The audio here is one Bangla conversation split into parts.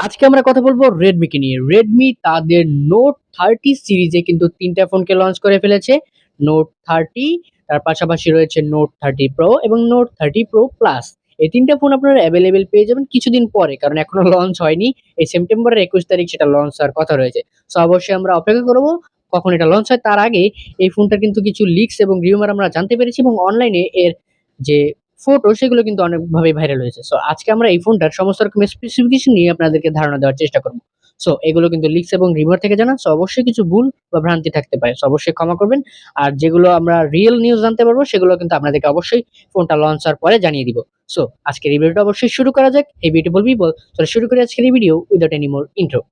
আজকে আমরা কথা বলবো Redmi কে নিয়ে। Redmi তাদের Note 30 সিরিজে কিন্তু ৩ টা ফোনকে লঞ্চ করে ফেলেছে। Note 30, তার পাশাপাশি রয়েছে Note 30 Pro এবং Note 30 Pro Plus। এই ৩ টা ফোন আপনারা এভেইলেবল পেয়ে যাবেন কিছুদিন পরে, কারণ এখনো লঞ্চ হয়নি। এই সেপ্টেম্বরের ২১ তারিখ সেটা লঞ্চ হওয়ার কথা রয়েছে। সো অবশ্যই আমরা অপেক্ষা করব কখন এটা লঞ্চ হয়। তার আগে এই ফোনটার কিন্তু কিছু লিকস এবং রিউমার আমরা জানতে পেরেছি এবং অনলাইনে এর যে ফটো সেগুলো কিন্তু অনেকভাবে ভাইরাল হয়েছে। সো আজকে আমরা এই ফোনটার সমস্ত রকমের স্পেসিফিকেশন নিয়ে আপনাদেরকে ধারণা দেওয়ার চেষ্টা করব। সো এগুলো কিন্তু লিকস এবং রিউমার থেকে জানা। সো অবশ্যই কিছু ভুল বা ভ্রান্তি থাকতে পারে। সো অবশ্যই ক্ষমা করবেন। আর যেগুলো আমরা রিয়েল নিউজ জানতে পারবো সেগুলো কিন্তু আপনাদেরকে অবশ্যই ফোনটা লঞ্চ হওয়ার পরে জানিয়ে দিব। সো আজকের এই ভিডিওটা অবশ্যই শুরু করা যাক। এই বিউটিফুল পিপল, চলো শুরু করি আজকের এই video without any more intro.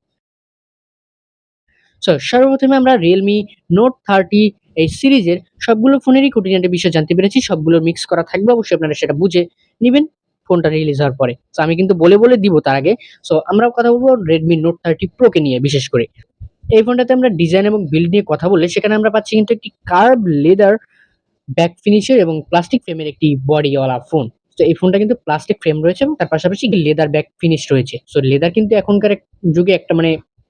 So সর্বপ্রথমে আমরা Realme Note 30 এই সিরিজের সবগুলো ফোনেরই খুঁটিনাটি বিষয় জানতে পেরেছি। সবগুলো মিক্স করা থাকবে, অবশ্যই আপনারা সেটা বুঝে নিবেন ফোনটা রিলিজ হওয়ার পরে। সো আমি কিন্তু বলে দিব তার আগে। সো আমরা কথা বলবো Redmi Note 30 Pro কে নিয়ে বিশেষ করে। এই ফোনটাতে আমরা ডিজাইন এবং বিল্ড নিয়ে কথা বললে সেখানে আমরা পাচ্ছি কিন্তু একটি কার্ভ লেদার ব্যাক ফিনিশের এবং প্লাস্টিক ফ্রেমের একটি বডিওয়ালা ফোন। তো এই ফোনটা কিন্তু প্লাস্টিক ফ্রেম রয়েছে এবং তার পাশাপাশি লেদার ব্যাক ফিনিশ রয়েছে। সো লেদার কিন্তু এখনকার যুগে একটা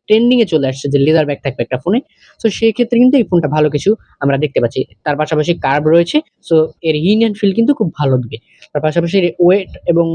ট্রেন্ডিং এ চলে আসছে যে লেদার ব্যাক থাকবে একটা ফোনে। সো সেই ক্ষেত্রে কিন্তু এই ফোনটা ভালো কিছু আমরা দেখতে পাচ্ছি। তার পাশাপাশি কার্ভ রয়েছে। সো এর হিন এন্ড ফিল কিন্তু খুব ভালো দিবে। তার পাশাপাশি ওয়েট এবং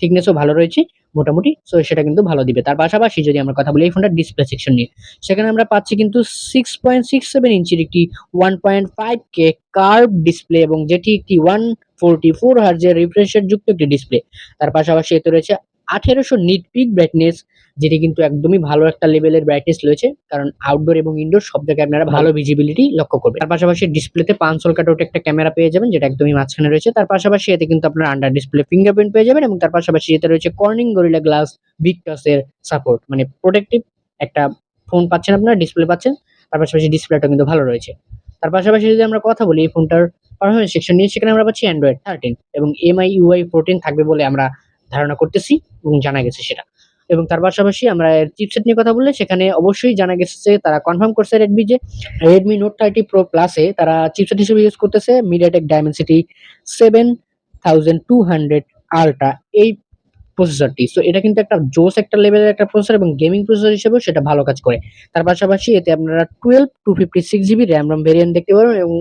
থিকনেসও ভালো রয়েছে মোটামুটি। সো সেটা কিন্তু ভালো দিবে। তার পাশাপাশি যদি আমরা কথা বলি এই ফোনটার ডিসপ্লে সেকশন নিয়ে, সেখানে আমরা পাচ্ছি কিন্তু 6.67 ইঞ্চির একটি 1.5K কার্ভ ডিসপ্লে এবং যেটি একটি 144 হার্জের রিফ্রেশ রেট যুক্ত একটি ডিসপ্লে। তার পাশাপাশি এতে রয়েছে 1800 নিট পিক ব্রাইটনেস, যেটি কিন্তু একদমই ভালো একটা লেভেলের ব্রাইটনেস রয়েছে, কারণ আউটডোর এবং ইনডোর সব জায়গায় আপনারা ভালো ভিজিবিলিটি লক্ষ্য করবেন। তার পাশাপাশি ডিসপ্লেতে 5 কাটআউট একটা ক্যামেরা পেয়ে যাবেন, যেটা একদমই মাঝখানে রয়েছে। তার পাশাপাশি এতে কিন্তু আপনারা আন্ডার ডিসপ্লে ফিঙ্গারপ্রিন্ট পেয়ে যাবেন এবং তার পাশাপাশি এতে রয়েছে কর্নিং গরিলা গ্লাস ভিক্টাস এর সাপোর্ট, মানে প্রোটেক্টিভ একটা ফোন পাচ্ছেন, আপনারা ডিসপ্লে পাচ্ছেন। তার পাশাপাশি ডিসপ্লেটা কিন্তু ভালো রয়েছে। তার পাশাপাশি যদি আমরা কথা বলি এই ফোনটার পারফরম্যান্স সেকশন নিয়ে, সেখানে আমরা পাচ্ছি Android 13 এবং MIUI 14 থাকবে বলে আমরা ধারণা করতেছি এবং জানা গেছে সেটা। এবং তার পাশাপাশি আমরা এর চিপসেট নিয়ে কথা বললে সেখানে অবশ্যই জানা গেছে যে তারা কনফার্ম করছে Redmi Note 30 Pro Plus এ তারা চিপসেট হিসেবে ইউজ করতেছে MediaTek Dimensity 7200 Ultra এই প্রসেসরটি। সো এটা কিন্তু একটা জোস একটা লেভেলের একটা প্রসেসর এবং গেমিং প্রসেসর হিসেবেও সেটা ভালো কাজ করে। তার পাশাপাশি এতে আপনারা 12 256 GB RAM ROM ভেরিয়েন্ট দেখতে পারবেন এবং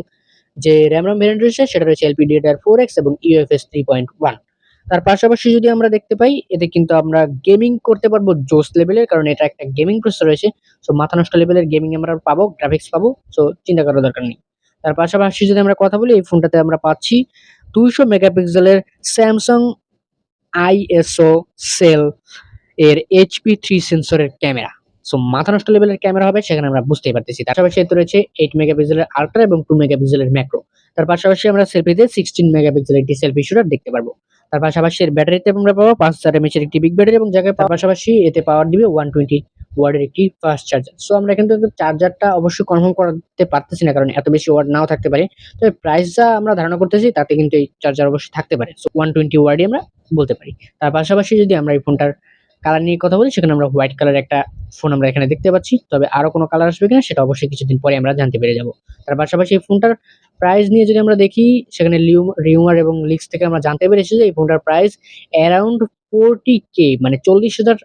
যে RAM ROM ভেরিয়েন্ট রয়েছে সেটা রয়েছে LPDDR4X এবং UFS 3.1। তার পাশাপাশি যদি আমরা দেখতে পাই এতে কিন্তু আমরা গেমিং করতে পারবো জোস লেভেলের, কারণ এটা একটা গেমিং প্রসেসর রয়েছে। সো মাথা নষ্ট লেভেলের গেমিং আমরা পাবো, গ্রাফিক্স পাবো। সো চিন্তা করার দরকার নেই। তার পাশাপাশি যদি আমরা কথা বলি এই ফোনটাতে আমরা পাচ্ছি 200 মেগাপিক্সেলের স্যামসাং ISO সেল এর HP3 সেন্সরের ক্যামেরা। সো মাথা নষ্ট লেভেলের ক্যামেরা হবে, সেখানে আমরা বুঝতেই পারতেছি। তার পাশাপাশি এতে রয়েছে 8 মেগাপিক্সেলের আল্ট্রা এবং 2 মেগাপিক্সেলের ম্যাক্রো। তার পাশাপাশি আমরা সেলফিতে 16 মেগাপিক্সেলের একটি সেলফি শুটার দেখতে পারবো। তার পাশাপাশি এর ব্যাটারিতে আমরা পাবো 5000 mAh এর একটি বিগ ব্যাটারি এবং জায়গায় পাশাপাশি এতে পাওয়ার দিবে 120 ওয়াটের একটি ফাস্ট চার্জার। সো আমরা কিন্তু চার্জারটা অবশ্যই কনফার্ম করতে পারতেছি না, কারণ এত বেশি ওয়াট নাও থাকতে পারে। তবে প্রাইস যা আমরা ধারণা করতেছি তাতে কিন্তু এই চার্জার অবশ্যই থাকতে পারে। সো 120 ওয়াটই আমরা বলতে পারি। তার পাশাপাশি যদি আমরা এই ফোনটার কালার নিয়ে কথা বলি, সেখানে আমরা হোয়াইট কালারের একটা ফোন আমরা এখানে দেখতে পাচ্ছি। তবে আরো কোনো কালার আসবে কিনা সেটা অবশ্যই কিছুদিন পরে আমরা জানতে পেরে যাব। তার পাশাপাশি এই ফোনটার প্রাইস নিয়ে যদি আমরা দেখি, সেখানে রিউমার এবং লিক্স থেকে আমরা জানতে পেরেছি যে এই ফোনটার প্রাইস অ্যারাউন্ড 40K, মানে 40,000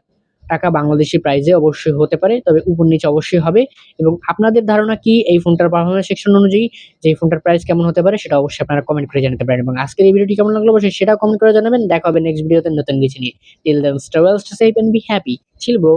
টাকা বাংলাদেশি প্রাইসে অবশ্যই হতে পারে। তবে উপর নিচে অবশ্যই হবে। এবং আপনাদের ধারণা কি এই ফোনটার পারফরম্যান্স সেকশন অনুযায়ী যে এই ফোনটার প্রাইস কেমন হতে পারে সেটা অবশ্যই আপনারা কমেন্ট করে জানাতে পারেন। এবং আজকের এই ভিডিওটি কেমন লাগলো অবশ্যই সেটাও কমেন্ট করে জানাবেন। দেখা হবে নেক্সট ভিডিওতে নতুন কিছু নিয়ে। Till then stay well, stay safe and be happy. Chill bro.